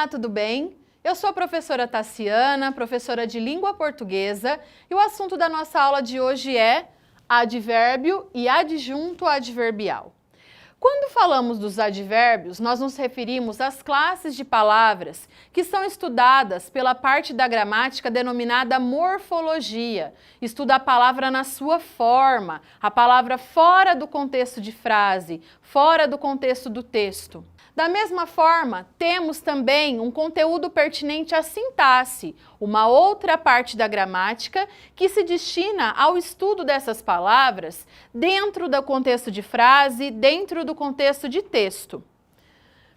Olá, tudo bem? Eu sou a professora Tassiana, professora de língua portuguesa, e o assunto da nossa aula de hoje é advérbio e adjunto adverbial. Quando falamos dos advérbios, nós nos referimos às classes de palavras que são estudadas pela parte da gramática denominada morfologia. Estuda a palavra na sua forma, a palavra fora do contexto de frase, fora do contexto do texto. Da mesma forma, temos também um conteúdo pertinente à sintaxe, uma outra parte da gramática que se destina ao estudo dessas palavras dentro do contexto de frase, dentro do contexto de texto.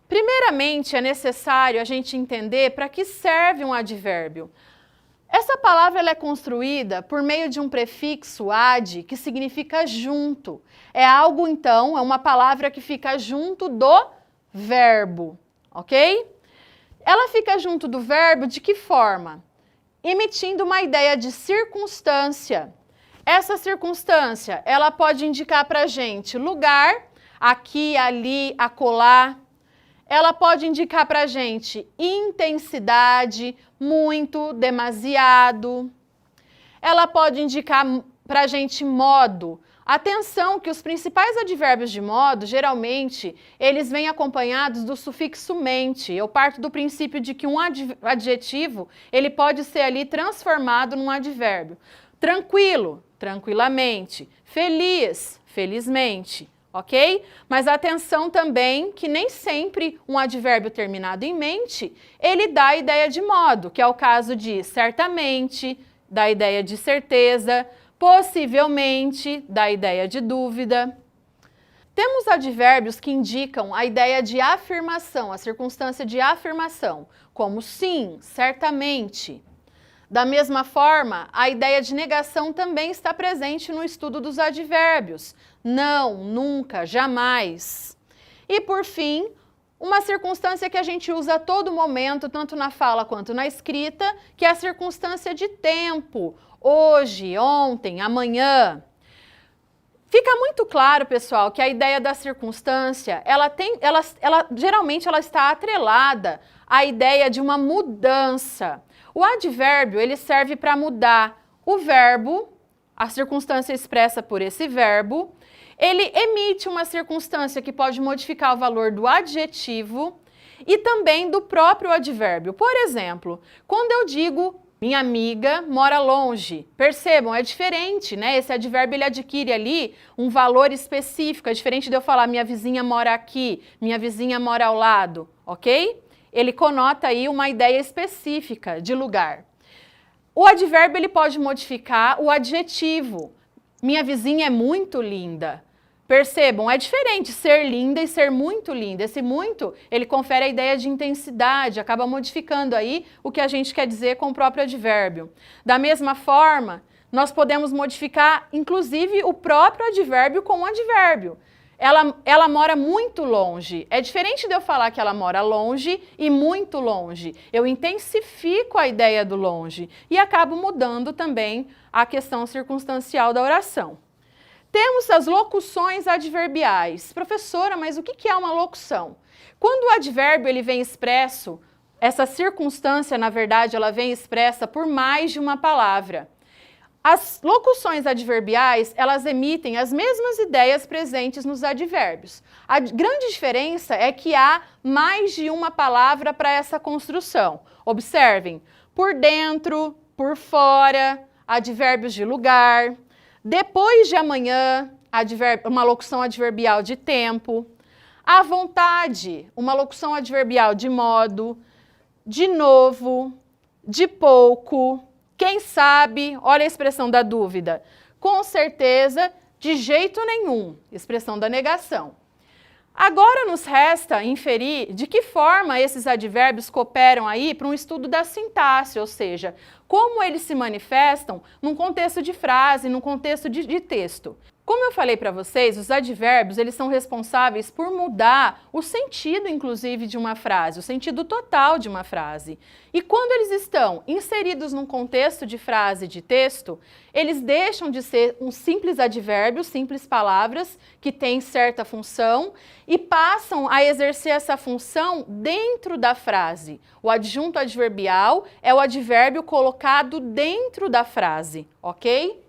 Primeiramente, é necessário a gente entender para que serve um advérbio. Essa palavra ela é construída por meio de um prefixo ad, que significa junto. É algo, então, é uma palavra que fica junto do verbo, ok? Ela fica junto do verbo de que forma? Emitindo uma ideia de circunstância. Essa circunstância, ela pode indicar para a gente lugar, aqui, ali, acolá. Ela pode indicar para a gente intensidade, muito, demasiado. Ela pode indicar para a gente modo. Atenção que os principais advérbios de modo, geralmente, eles vêm acompanhados do sufixo mente. Eu parto do princípio de que um adjetivo, ele pode ser ali transformado num advérbio. Tranquilo, tranquilamente. Feliz, felizmente, ok? Mas atenção também que nem sempre um advérbio terminado em mente, ele dá a ideia de modo, que é o caso de certamente, dá a ideia de certeza, possivelmente, dá ideia de dúvida. Temos advérbios que indicam a ideia de afirmação, a circunstância de afirmação, como sim, certamente. Da mesma forma, a ideia de negação também está presente no estudo dos advérbios. Não, nunca, jamais. E por fim, uma circunstância que a gente usa a todo momento, tanto na fala quanto na escrita, que é a circunstância de tempo. Hoje, ontem, amanhã. Fica muito claro, pessoal, que a ideia da circunstância, geralmente ela está atrelada à ideia de uma mudança. O advérbio, ele serve para mudar o verbo, a circunstância expressa por esse verbo. Ele emite uma circunstância que pode modificar o valor do adjetivo e também do próprio advérbio. Por exemplo, quando eu digo minha amiga mora longe. Percebam, é diferente, né? Esse advérbio ele adquire ali um valor específico. É diferente de eu falar minha vizinha mora aqui, minha vizinha mora ao lado, ok? Ele conota aí uma ideia específica de lugar. O advérbio ele pode modificar o adjetivo. Minha vizinha é muito linda. Percebam, é diferente ser linda e ser muito linda. Esse muito, ele confere a ideia de intensidade, acaba modificando aí o que a gente quer dizer com o próprio advérbio. Da mesma forma, nós podemos modificar, inclusive, o próprio advérbio com o advérbio. Ela mora muito longe. É diferente de eu falar que ela mora longe e muito longe. Eu intensifico a ideia do longe e acabo mudando também a questão circunstancial da oração. Temos as locuções adverbiais. Professora, mas o que é uma locução? Quando o advérbio ele vem expresso, essa circunstância, na verdade, ela vem expressa por mais de uma palavra. As locuções adverbiais, elas emitem as mesmas ideias presentes nos advérbios. A grande diferença é que há mais de uma palavra para essa construção. Observem, por dentro, por fora, advérbios de lugar. Depois de amanhã, uma locução adverbial de tempo. À vontade, uma locução adverbial de modo. De novo, de pouco. Quem sabe, olha a expressão da dúvida. Com certeza, de jeito nenhum, expressão da negação. Agora nos resta inferir de que forma esses advérbios cooperam aí para um estudo da sintaxe, ou seja, como eles se manifestam num contexto de frase, num contexto de texto. Como eu falei para vocês, os advérbios, eles são responsáveis por mudar o sentido, inclusive, de uma frase, o sentido total de uma frase. E quando eles estão inseridos num contexto de frase de texto, eles deixam de ser um simples advérbio, simples palavras que têm certa função e passam a exercer essa função dentro da frase. O adjunto adverbial é o advérbio colocado dentro da frase, ok?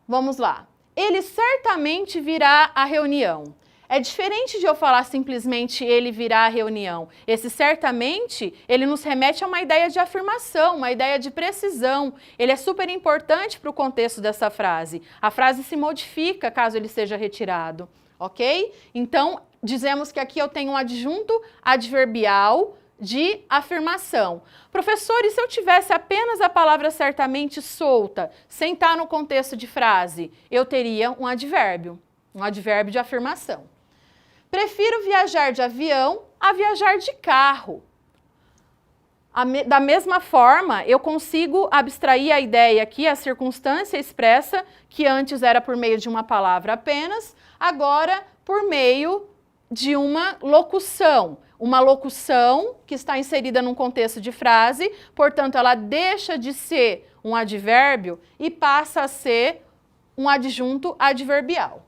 Vamos lá. Ele certamente virá à reunião. É diferente de eu falar simplesmente ele virá à reunião. Esse certamente, ele nos remete a uma ideia de afirmação, uma ideia de precisão. Ele é super importante para o contexto dessa frase. A frase se modifica caso ele seja retirado, ok? Então, dizemos que aqui eu tenho um adjunto adverbial de afirmação. Professor, e se eu tivesse apenas a palavra certamente solta, sem estar no contexto de frase? Eu teria um advérbio de afirmação. Prefiro viajar de avião a viajar de carro. Da mesma forma, eu consigo abstrair a ideia aqui, a circunstância expressa, que antes era por meio de uma palavra apenas, agora por meio de uma locução que está inserida num contexto de frase, portanto, ela deixa de ser um advérbio e passa a ser um adjunto adverbial.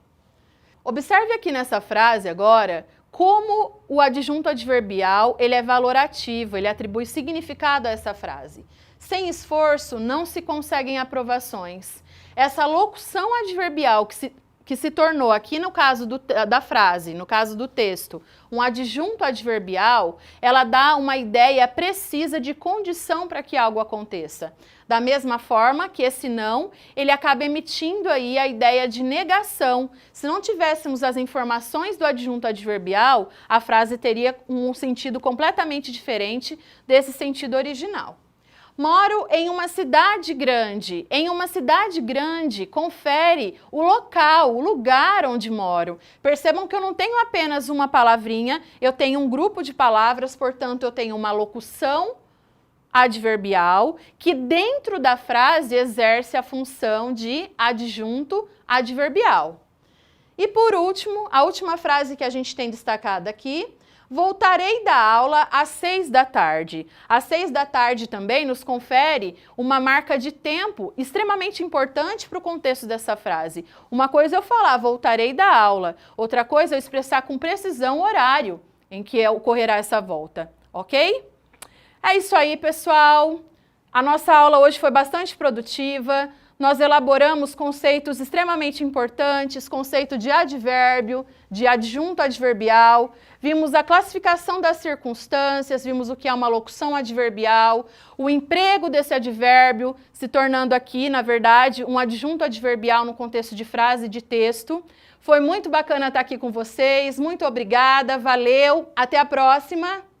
Observe aqui nessa frase agora como o adjunto adverbial ele é valorativo, ele atribui significado a essa frase. Sem esforço, não se conseguem aprovações. Essa locução adverbial que se tornou aqui no caso da frase, no caso do texto, um adjunto adverbial, ela dá uma ideia precisa de condição para que algo aconteça. Da mesma forma que esse não, ele acaba emitindo aí a ideia de negação. Se não tivéssemos as informações do adjunto adverbial, a frase teria um sentido completamente diferente desse sentido original. Moro em uma cidade grande. Em uma cidade grande, confere o local, o lugar onde moro. Percebam que eu não tenho apenas uma palavrinha, eu tenho um grupo de palavras, portanto, eu tenho uma locução adverbial que dentro da frase exerce a função de adjunto adverbial. E por último, a última frase que a gente tem destacada aqui: voltarei da aula às 6 da tarde. Às 6 da tarde também nos confere uma marca de tempo extremamente importante para o contexto dessa frase. Uma coisa é eu falar voltarei da aula, outra coisa é eu expressar com precisão o horário em que ocorrerá essa volta, ok? É isso aí, pessoal. A nossa aula hoje foi bastante produtiva. Nós elaboramos conceitos extremamente importantes, conceito de advérbio, de adjunto adverbial, vimos a classificação das circunstâncias, vimos o que é uma locução adverbial, o emprego desse advérbio, se tornando aqui, na verdade, um adjunto adverbial no contexto de frase e de texto. Foi muito bacana estar aqui com vocês, muito obrigada, valeu, até a próxima!